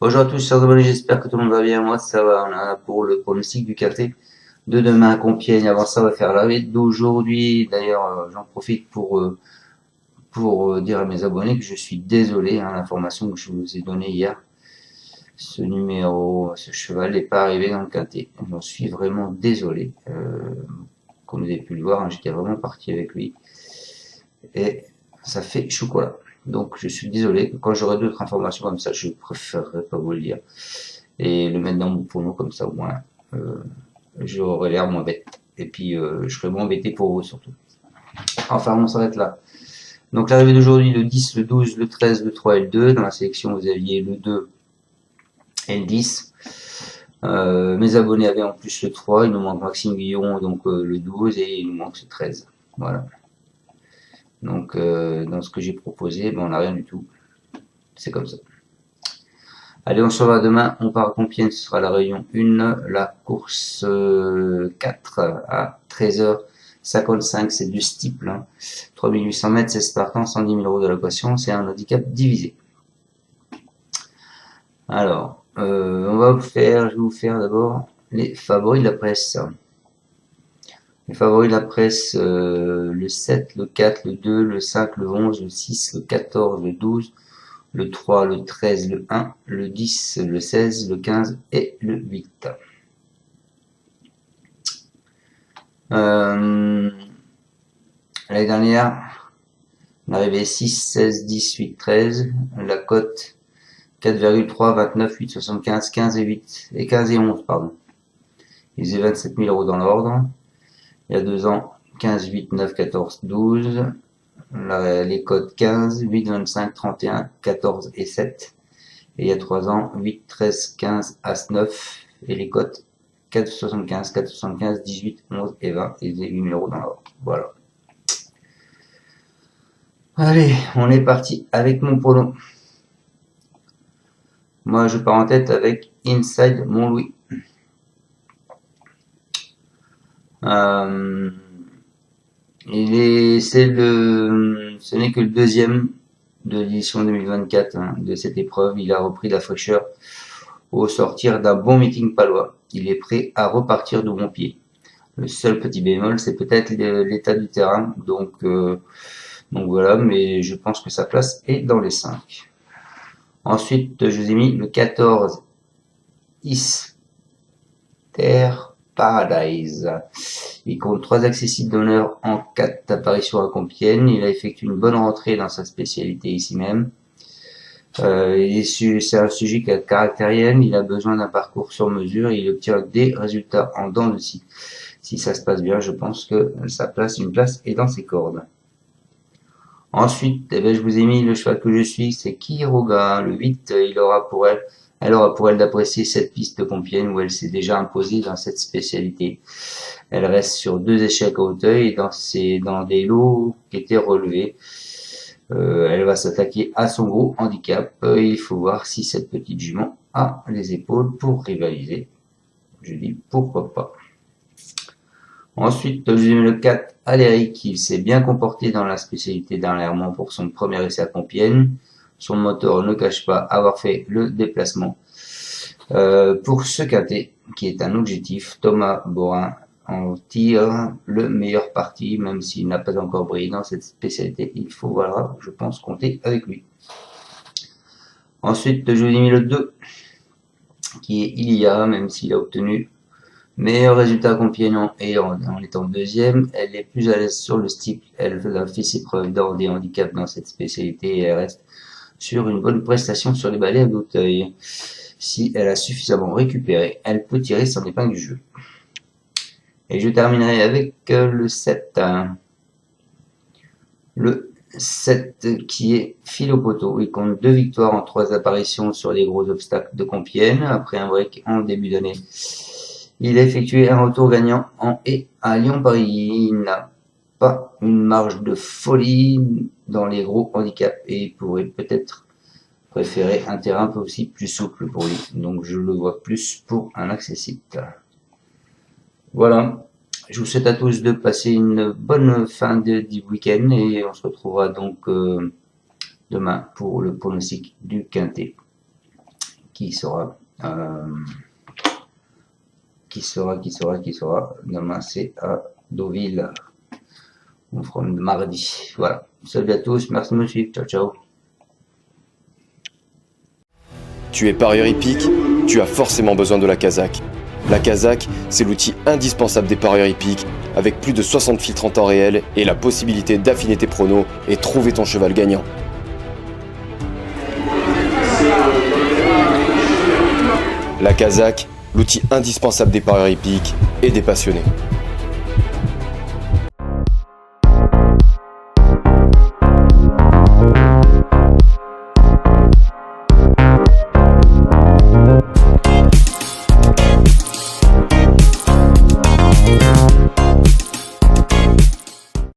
Bonjour à tous, chers abonnés, j'espère que tout le monde va bien. Moi, ça va. On a pour le pronostic du café de demain à Compiègne. Avant ça, on va faire la veille d'aujourd'hui. D'ailleurs, j'en profite pour dire à mes abonnés que je suis désolé. L'information que je vous ai donnée hier, ce cheval n'est pas arrivé dans le quintet. J'en suis vraiment désolé. Comme vous avez pu le voir, j'étais vraiment parti avec lui. Et ça fait chocolat. Donc, je suis désolé. Quand j'aurai d'autres informations comme ça, je préférerais pas vous le dire. Et le mettre dans mon prono comme ça au moins j'aurai l'air moins bête et puis je serai moins embêté pour vous surtout. Enfin on s'arrête là. Donc l'arrivée d'aujourd'hui, le 10, le 12, le 13, le 3 et le 2. Dans la sélection vous aviez le 2 et le 10. Mes abonnés avaient en plus le 3, il nous manque Maxime Guillon, donc le 12 et il nous manque le 13. Voilà. Donc dans ce que j'ai proposé, ben, on n'a rien du tout. C'est comme ça. Allez, on se revoit demain, on part à Compiègne, ce sera la réunion 1, la course 4 à 13h55, c'est du steeple, 3800 mètres, c'est partant, 110 000 € d'allocation, c'est un handicap divisé. Alors, je vais vous faire d'abord les favoris de la presse. Les favoris de la presse, le 7, le 4, le 2, le 5, le 11, le 6, le 14, le 12, le 3, le 13, le 1, le 10, le 16, le 15 et le 8. L'année dernière, on arrivait 6, 16, 10, 8, 13. La cote 4,3, 29, 8, 75, 15 et 8. Et 15 et 11, pardon. Ils faisaient 27 000 € dans l'ordre. Il y a 2 ans, 15, 8, 9, 14, 12. Les codes 15, 8, 25, 31, 14 et 7. Et il y a 3 ans, 8, 13, 15, As 9. Et les cotes 4,75, 4,75, 18, 11 et 20. Et 8 000 € dans l'ordre. Voilà. Allez, on est parti avec mon prono. Moi, je pars en tête avec Inside Montlouis. Ce n'est que le deuxième de l'édition 2024 de cette épreuve. Il a repris de la fraîcheur au sortir d'un bon meeting palois. Il est prêt à repartir de bon pied. Le seul petit bémol, c'est peut-être l'état du terrain. Donc voilà, mais je pense que sa place est dans les 5. Ensuite, je vous ai mis le 14 Easter Paradise. Il compte 3 accessibles d'honneur en 4 apparitions à Compiègne. Il a effectué une bonne rentrée dans sa spécialité ici même. C'est un sujet qui a caractériel. Il a besoin d'un parcours sur mesure et il obtient des résultats en dents de scie. Si ça se passe bien, je pense que une place est dans ses cordes. Ensuite, je vous ai mis le cheval que je suis, c'est Quiroga. Le 8, elle aura pour elle d'apprécier cette piste de Compiègne où elle s'est déjà imposée dans cette spécialité. Elle reste sur 2 échecs à Hauteuil et dans des lots qui étaient relevés. Elle va s'attaquer à son gros handicap. Il faut voir si cette petite jument a les épaules pour rivaliser. Je dis pourquoi pas. Ensuite, je mis le 4 Aléric qui s'est bien comporté dans la spécialité dernièrement pour son premier essai à Compiègne. Son moteur ne cache pas avoir fait le déplacement. Pour ce quintet, qui est un objectif, Thomas Borin en tire le meilleur parti, même s'il n'a pas encore brillé dans cette spécialité. Il faut, voilà, je pense, compter avec lui. Ensuite, je vous ai mis le 2, qui est Ilia, même s'il a obtenu meilleur résultat à Compiègne en étant deuxième. Elle est plus à l'aise sur le steeple. Elle a fait ses preuves dans des handicaps dans cette spécialité et elle reste sur une bonne prestation sur les balais à d'Auteuil. Si elle a suffisamment récupéré, elle peut tirer son épingle du jeu. Et je terminerai avec le 7. Le 7 qui est Philopoto. Il compte 2 victoires en 3 apparitions sur les gros obstacles de Compiègne après un break en début d'année. Il a effectué un retour gagnant en et à Lyon-Paris. Il n'a pas une marge de folie dans les gros handicaps et il pourrait peut-être préférer un terrain aussi plus souple pour lui. Donc je le vois plus pour un accessible. Voilà. Je vous souhaite à tous de passer une bonne fin du week-end et on se retrouvera donc demain pour le pronostic du quintet. qui sera demain, c'est à Deauville. On fera mardi. Voilà. Salut à tous, merci de me suivre. Ciao, ciao. Tu es parieur hippique, tu as forcément besoin de la Kazakh. La Kazakh, c'est l'outil indispensable des parieurs hippiques, avec plus de 60 filtres en temps réel et la possibilité d'affiner tes pronos et trouver ton cheval gagnant. La Kazakh, l'outil indispensable des parieurs hippiques et des passionnés.